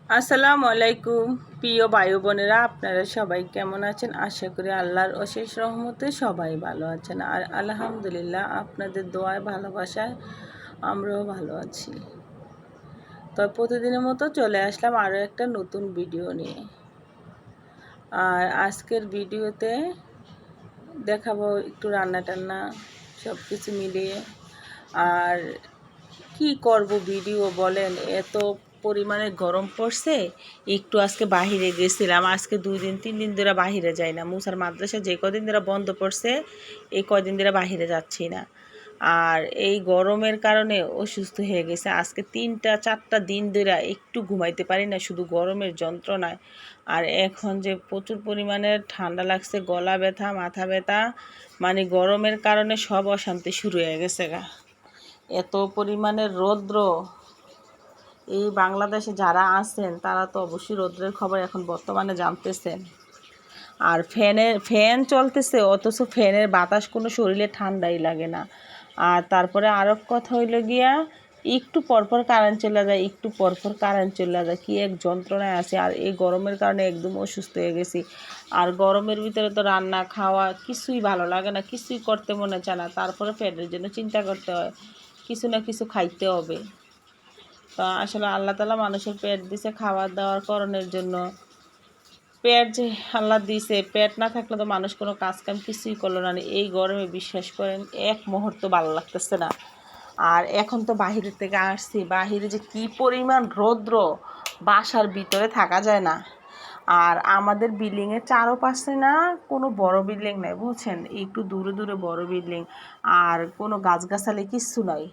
আসসালামু আলাইকুম প্রিয় ভাই বোনেরা, আপনারা সবাই কেমন আছেন? আশা করি আল্লাহর অশেষ রহমতে সবাই ভালো আছেন। আর আলহামদুলিল্লাহ আপনাদের দোয়ায় ভালোবাসায় আমরাও ভালো আছি। তো প্রতিদিনের মতো চলে আসলাম আরও একটা নতুন ভিডিও নিয়ে। আর আজকের ভিডিওতে দেখাবো একটু রান্না টান্না সব কিছু মিলিয়ে। আর কি করব ভিডিও বলেন, এত পরিমাণে গরম পড়ছে। একটু আজকে বাহিরে গেছিলাম, আজকে 2 দিন 3 দিন ধরে বাহিরে যাই না। মুসার মাদ্রাসা যে কদিন ধরে বন্ধ পড়ছে, এই কদিন ধরে বাহিরে যাচ্ছি না। আর এই গরমের কারণে অসুস্থ হয়ে গেছে। আজকে 3-4টা দিন ধরে একটু ঘুমাইতে পারি না, শুধু গরমের যন্ত্রণায়। আর এখন যে প্রচুর পরিমাণে ঠান্ডা লাগছে, গলা ব্যথা, মাথা ব্যথা, মানে গরমের কারণে সব অশান্তি শুরু হয়ে গেছে গা। এত পরিমাণে রৌদ্র, এই বাংলাদেশে যারা আছেন তারা তো অবশ্যই রৌদ্রের খবর এখন বর্তমানে জানতেছেন। আর ফ্যান চলতেছে, অথচ ফ্যানের বাতাস কোনো শরীরে ঠান্ডাই লাগে না। আর তারপরে আরও কথা হইল গিয়া, একটু পরপর কারেন্ট চলে যায়, একটু পরপর কারেন্ট চলে যায়, কি এক যন্ত্রণায় আছে। আর এই গরমের কারণে একদম অসুস্থ হয়ে গেছি। আর গরমের ভিতরে তো রান্না খাওয়া কিছুই ভালো লাগে না, কিছুই করতে মনে চায় না। তারপরে পেটের জন্য চিন্তা করতে হয়, কিছু না কিছু খাইতে হবে। তো আসলে আল্লাহ তাআলা মানুষের পেট দিছে খাওয়া দাওয়ার করণের জন্য। পেট যে আল্লাহ দিছে, পেট না থাকলে তো মানুষ কোনো কাজ কাম কিছুই করলো না। এই গরমে বিশ্বাস করেন এক মুহূর্ত ভালো লাগতেছে না। আর এখন তো বাহিরের থেকে আসছি, বাহিরে যে কি পরিমাণ রৌদ্র, বাসার ভিতরে থাকা যায় না। আর আমাদের বিল্ডিংয়ের চারপাশে না কোনো বড় বিল্ডিং নেই, বুঝছেন, একটু দূরে দূরে বড় বিল্ডিং। আর কোনো গাছগাছালি কিচ্ছু নাই।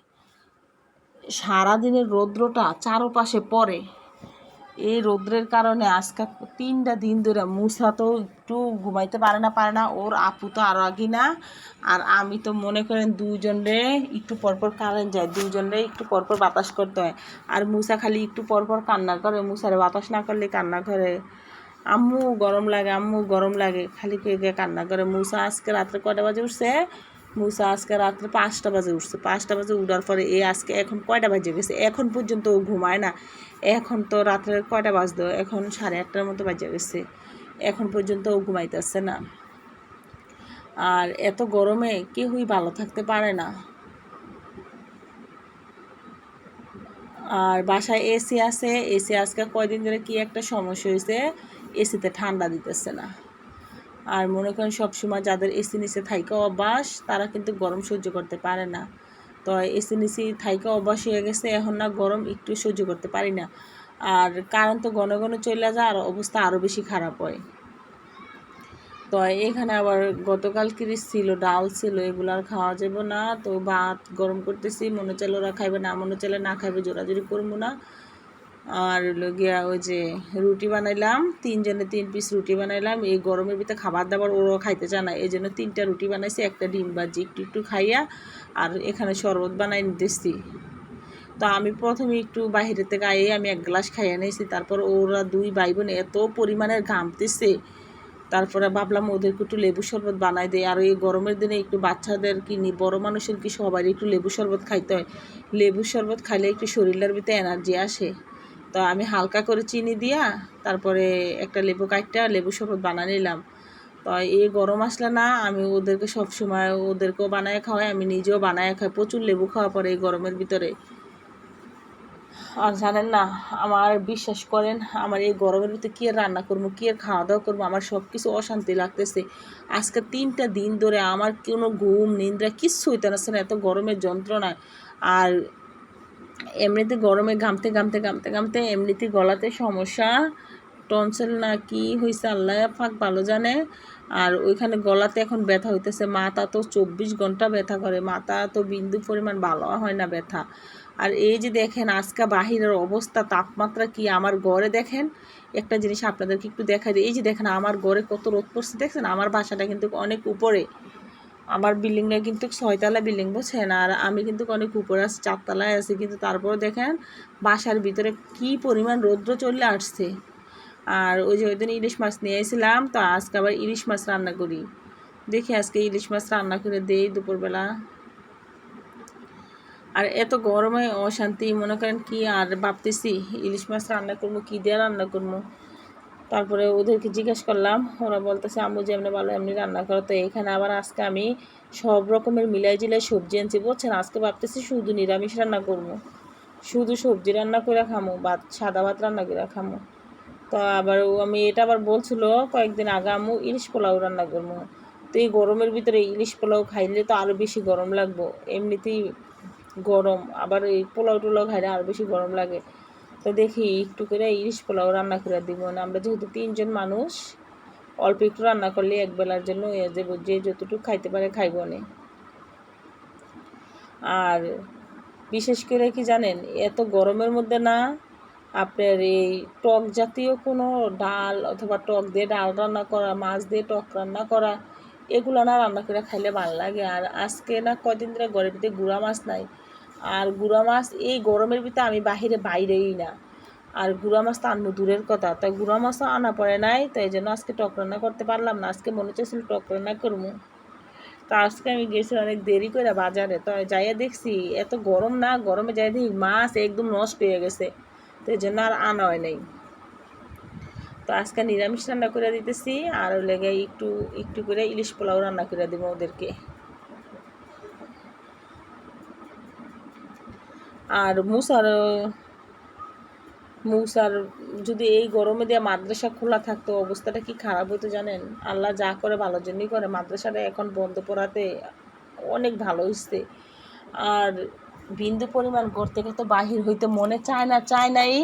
সারাদিনের রৌদ্রটা চারপাশে পড়ে। এই রৌদ্রের কারণে আজকে 3টা দিন ধরে মুসা তো একটু ঘুমাইতে পারে না, ওর আপু তো আরও আগে না। আর আমি তো মনে করেন দুইজনরে একটু পরপর কারেন্ট যায়, দুইজনরে একটু পরপর বাতাস করতে হয়। আর মুসা খালি একটু পরপর কান্না করে, মুসারে বাতাস না করলে কান্না করে, আম্মু গরম লাগে, আম্মু গরম লাগে, খালি কে কান্না করে। মুসা আজকে রাত্রে কয়টা বাজে উঠছে? মুসা আজকে রাত্রে 5টা বাজে উঠছে। 5টা বাজে উঠার পরে আজকে এখন কয়টা বাজে গেছে, এখন পর্যন্ত ও ঘুমায় না। এখন তো রাত্রে কয়টা বাজতো, এখন 8:30টার মতো বাজে গেছে, এখন পর্যন্ত ও ঘুমাইতেছে না। আর এত গরমে কেউই ভালো থাকতে পারে না। আর বাসায় এসি আছে, এসি আজকে কয়দিন ধরে কি একটা সমস্যা হয়েছে, এসিতে ঠান্ডা দিতেছে না। আর মনে করেন সবসময় যাদের এসি নিচে থাইকা অভ্যাস, তারা কিন্তু গরম সহ্য করতে পারে না। তো এসি নিচে থাইকা অভ্যাস হয়ে গেছে, এখন না গরম একটু সহ্য করতে পারি না। আর কারণ তো ঘন ঘন চলে যায়, আর অবস্থা আরও বেশি খারাপ হয়। তো এখানে আবার গতকাল কিরিস ছিল, ডাল ছিল, এগুলো আর খাওয়া যাবে না। তো ভাত গরম করতেছি, মনে চাইলে ওরা খাইবে, না মনে চাইলে না খাইবে, জোরাজুরি করবো না। আর গিয়া ওই যে রুটি বানাইলাম, 3জনে 3 পিস রুটি বানাইলাম। এই গরমের ভিতরে খাবার দাবার ওরাও খাইতে চায় না, এই জন্য 3টা রুটি বানাইছি, একটা ডিম ভাজি একটু একটু খাইয়া। আর এখানে শরবত বানাই নিতেছি। তো আমি প্রথমে একটু বাহিরের থেকে আমি 1 গ্লাস খাইয়া নিয়েছি। তারপর ওরা 2 ভাই বোন এত পরিমাণের ঘামতেছে, তারপরে ভাবলাম ওদেরকে একটু লেবু শরবত বানাই দেয়। আর এই গরমের দিনে একটু বাচ্চাদের কি বড় মানুষের কি সবারই একটু লেবু শরবত খাইতে হয়। লেবু শরবত খাইলে একটু শরীরের ভিতরে এনার্জি আসে। তো আমি হালকা করে চিনি দিয়া তারপরে একটা লেবু কাটটা লেবু শরবত বানিয়ে নিলাম। তো এই গরম আসলে না আমি ওদেরকে সবসময় ওদেরকেও বানায় খাওয়াই, আমি নিজেও বানায় খাই। প্রচুর লেবু খাওয়া পড়ে এই গরমের ভিতরে। আর জানেন না, আমার বিশ্বাস করেন, আমার এই গরমের ভিতরে কী আর রান্না করবো, কী আর খাওয়া দাওয়া করবো, আমার সব কিছু অশান্তি লাগতেছে। আজকে 3টা দিন ধরে আমার কোনো ঘুম নিদ্রা কিচ্ছু হইতে না, এত গরমের যন্ত্রণায়। আর এমনিতে গরমে ঘামতে এমনিতে গলাতে সমস্যা, টনসিল না কি হয়েছে আল্লাহ পাক ভালো জানে। আর ওইখানে গলাতে এখন ব্যথা হইতেছে, মাথা তো 24 ঘন্টা ব্যথা করে, মাথা তো বিন্দু পরিমাণ ভালো হয় না ব্যথা। আর এই যে দেখেন আজকে বাহিরের অবস্থা, তাপমাত্রা কি, আমার ঘরে দেখেন একটা জিনিস আপনাদেরকে একটু দেখাই দিই। এই যে দেখেন আমার ঘরে কত রোদ পড়ছে, দেখছেন? আমার বাসাটা কিন্তু অনেক উপরে, আমার বিল্ডিংটা কিন্তু 6তলা বিল্ডিং, বুঝছেন? আর আমি কিন্তু অনেক উপরে আছি, 4তলায় আছি, কিন্তু তারপরে দেখেন বাসার ভিতরে কি পরিমাণ রৌদ্র চলে আসছে। আর ওই যে ওই দিন ইলিশ মাছ নিয়ে এসেছিলাম, তো আজকে আবার ইলিশ মাছ রান্না করি। দেখি আজকে ইলিশ মাছ রান্না করে দেই দুপুরবেলা। আর এত গরমে অশান্তি, মনে করেন কি আর ভাবতেছি ইলিশ মাছ রান্না করবো, কী দিয়ে রান্না করবো। তারপরে ওদেরকে জিজ্ঞেস করলাম, ওরা বলতেছে আম্মু যেমনি ভালো এমনি রান্না করো। তো এখানে আবার আজকে আমি সব রকমের মিলাই জিলাই সবজি আনছি বুঝছেন। আজকে ভাবতেছি শুধু নিরামিষ রান্না করবো, শুধু সবজি রান্না করে খামো, ভাত সাদা ভাত রান্না করে খামো। তো আবার আমি এটা আবার বলছিল কয়েকদিন আগে আম্মু ইলিশ পোলাও রান্না করবো। তো এই গরমের ভিতরে ইলিশ পোলাও খাইলে তো আরও বেশি গরম লাগবো, এমনিতেই গরম, আবার এই পোলাও টোলাও খাইলে আরও বেশি গরম লাগে। তো দেখি একটু করে ইলিশ পোলাও রান্না করে দিব না, আমরা যেহেতু 3 জন মানুষ, অল্প একটু রান্না করলে এক বেলার জন্য যে যতটুকু খাইতে পারে খাইব না। আর বিশেষ করে কি জানেন, এত গরমের মধ্যে না আপনার এই টক জাতীয় কোনো ডাল অথবা টক দিয়ে ডাল রান্না করা, মাছ দিয়ে টক রান্না করা, এগুলো না রান্না করে খাইলে ভালো লাগে। আর আজকে না কদিন ধরে ঘরের ভিতরে গুঁড়া মাছ নাই, আর গুঁড়া মাছ এই গরমের ভিতরে আমি বাইরেই না, আর গুঁড়া মাছ তো আনবো দূরের কথা, তাই গুঁড়া মাছও আনা পড়ে নাই। তাই জন্য আজকে টক রান্না করতে পারলাম না। আজকে মনে হচ্ছিল টক রান্না করবো। তো আজকে আমি গেছি অনেক দেরি করে বাজারে, তো যাইয়া দেখছি এত গরম না, গরমে যাই দেখি মাছ একদম নষ্ট হয়ে গেছে, তো এই জন্য আর আনা হয় নাই। তো আজকে নিরামিষ রান্না করে দিতেছি, আর লেগে একটু একটু করে ইলিশ পোলাও রান্না করে দেবো ওদেরকে। আর মুসার যদি এই গরমে দিয়ে মাদ্রাসা খোলা থাকতো অবস্থাটা কি খারাপ হতো জানেন। আল্লাহ যা করে ভালোর জন্যই করে, মাদ্রাসাটা এখন বন্ধ পড়াতে অনেক ভালো হয়েছে। আর বিন্দু পরিমাণ ঘর থেকে তো বাহির হইতে মনে চায় না, এই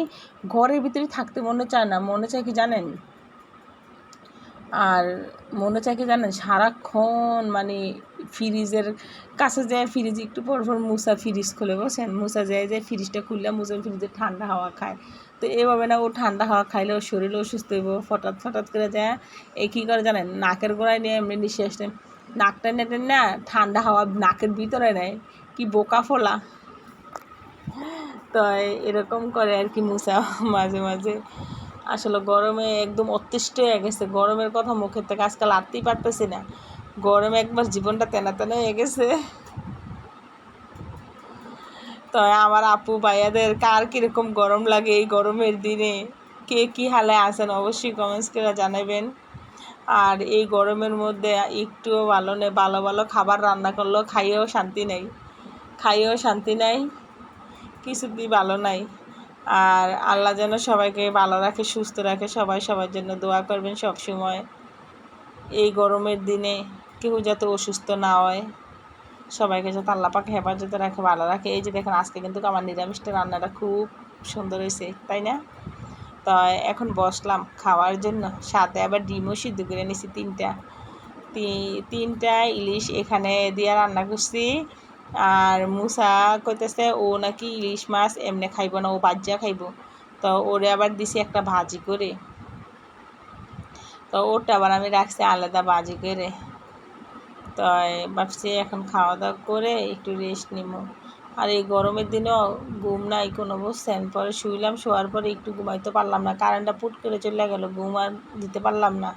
ঘরের ভিতরে থাকতে মনে চায় না, মনে চায় কি জানেন, আর মনে চায় কি জানেন, সারাক্ষণ মানে ফ্রিজের কাছে যায়, ফ্রিজ একটু পর মুসা ফ্রিজ খুলে বসেন, মুসা যায় ফ্রিজটা খুললে মুসা ফ্রিজে ঠান্ডা হাওয়া খায়। তো এভাবে না ও ঠান্ডা হাওয়া খাইলে ওর শরীরে অসুস্থ হইব, ফটাৎ করে যায় এই কী করে জানেন, নাকের গোড়ায় নিয়ে এমনি নিঃশ্বাস নেয়, নাকটা নেটে না ঠান্ডা হাওয়া নাকের ভিতরে নেয়, কি বোকা ফোলা। তো এরকম করে আর কি মুসা মাঝে মাঝে। আসলে গরমে একদম অতিষ্ঠ হয়ে গেছে, গরমের কথা মুখের থেকে আজকাল আটতেই পারতেছি না, গরমে একবার জীবনটা তেনা তেনা হয়ে গেছে। তো আমার আপু ভাইয়াদের কার কীরকম গরম লাগে এই গরমের দিনে, কে কী হালে আছেন অবশ্যই কমেন্টস করে জানাবেন। আর এই গরমের মধ্যে একটুও ভালো নেই, ভালো খাবার রান্না করলেও খাইয়েও শান্তি নাই, কিছুতেই ভালো নাই। আর আল্লাহ যেন সবাইকে ভালো রাখে, সুস্থ রাখে, সবাই সবার জন্য দোয়া করবেন সব সময়। এই গরমের দিনে কেউ যাতে অসুস্থ না হয়, সবাইকে যাতে আল্লাহ পাক হেফাজতে রাখে, ভালো রাখে। এই যে দেখেন আজকে কিন্তু আমার নিরামিষটা রান্নাটা খুব সুন্দর হয়েছে, তাই না? তো এখন বসলাম খাওয়ার জন্য, সাথে আবার ডিমও সিদ্ধ করে নিছি তিনটা ইলিশ এখানে দিয়ে রান্না করছি। আর মুসা কইতেছে ও নাকি ইলিশ মাছ এমনি খাইব না, ও বাজ্যা খাইব। তো ওরে আবার দিছি একটা ভাজি করে, তো ওটা আবার আমি রাখছি আলাদা ভাজি করে। তো ভাবছি এখন খাওয়া দাওয়া করে একটু রেস্ট নিব। আর এই গরমের দিনেও ঘুম নাই কোনো, বুঝছেন। পরে শুইলাম, শোয়ার পরে একটু ঘুমাইতে পারলাম না, কারেন্টটা পুট করে চলে গেল, ঘুম আর দিতে পারলাম না।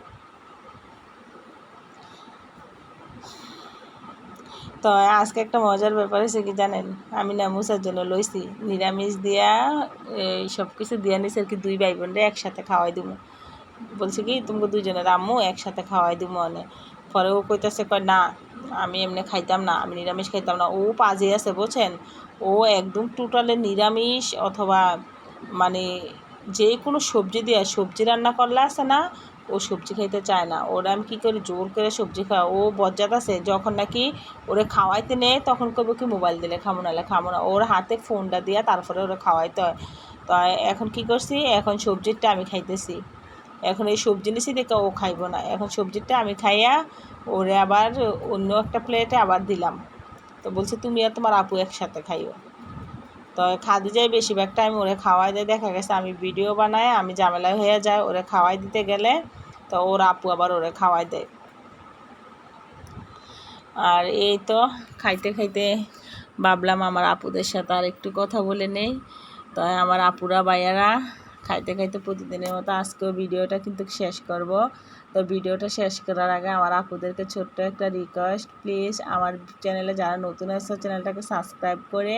তো আজকে একটা মজার ব্যাপার হয়েছে কি জানেন, আমি না মুসার জন্য লইছি নিরামিষ দিয়া এই সব কিছু দিয়া নিছি আর কি, 2 ভাই বোনরে একসাথে খাওয়াই দেবো। বলছে কি তোমাকে 2জনের আম্মু একসাথে খাওয়াই দেবো অনেক। পরে ও কইতেছে কয় না আমি এমনি খাইতাম না, আমি নিরামিষ খাইতাম না। ও পাজে আছে বুঝছেন, ও একদম টোটালে নিরামিষ অথবা মানে যে কোনো সবজি দিয়ে সবজি রান্না করলে আছে না, ও সবজি খাইতে চায় না। ওরা আমি কী করি জোর করে সবজি খাওয়া, ও বজ্জাত আছে, যখন নাকি ওরে খাওয়াইতে নেয় তখন কবে কি মোবাইল দিলে খামো নাহলে খামো না, ওর হাতে ফোনটা দিয়া তারপরে ওরা খাওয়াইতে হয়। তো এখন কি করছি, এখন সবজিটা আমি খাইতেছি, এখন এই সবজি নিছি দেখে ও খাইব না, এখন সবজিটা আমি খাইয়া ওরে আবার অন্য একটা প্লেটে আবার দিলাম। তো বলছে তুমি আর তোমার আপু একসাথে খাইও। তো খাদি যায় বেশিরভাগ টাইম ওরে খাওয়াই দেয়, দেখা গেছে আমি ভিডিও বানাই, আমি ঝামেলা হয়ে যায় ওরে খাওয়াই দিতে গেলে, তো ওর আপু আবার ওরে খাওয়াই দেয়। আর এই তো খাইতে খাইতে ভাবলাম আমার আপুদের সাথে আর একটু কথা বলে নেই। তো আমার আপুরা ভাইয়ারা খাইতে খাইতে প্রতিদিনের মতো আজকেও ভিডিওটা কিন্তু শেষ করব। তো ভিডিওটা শেষ করার আগে আমার আপুদেরকে ছোট্ট একটা রিকোয়েস্ট, প্লিজ আমার চ্যানেলে যারা নতুন আছে চ্যানেলটাকে সাবস্ক্রাইব করে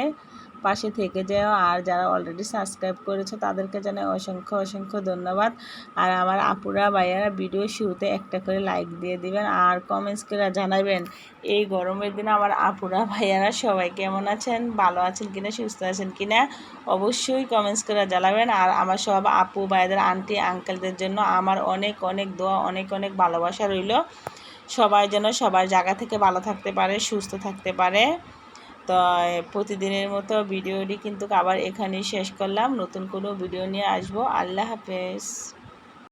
পাশে থেকে যাও, আর যারা অলরেডি সাবস্ক্রাইব করেছো তাদেরকে জানাই অসংখ্য অসংখ্য ধন্যবাদ। আর আমার আপুরা ভাইয়ারা ভিডিও শুরুতে একটা করে লাইক দিয়ে দিবেন আর কমেন্টস করে জানাবেন এই গরমের দিনে আমার আপুরা ভাইয়ারা সবাই কেমন আছেন, ভালো আছেন কিনা, সুস্থ আছেন কিনা, অবশ্যই কমেন্টস করে জানাবেন। আর আমার সব আপু ভাইদের, আন্টি আঙ্কেলদের জন্য আমার অনেক অনেক দোয়া, অনেক অনেক ভালোবাসা রইল। সবাই যেন সবার জায়গা থেকে ভালো থাকতে পারে, সুস্থ থাকতে পারে। তো প্রতিদিনের মতো ভিডিওটি কিন্তু আবার এখানেই শেষ করলাম। নতুন কোনো ভিডিও নিয়ে আসবো। আল্লাহ হাফেজ।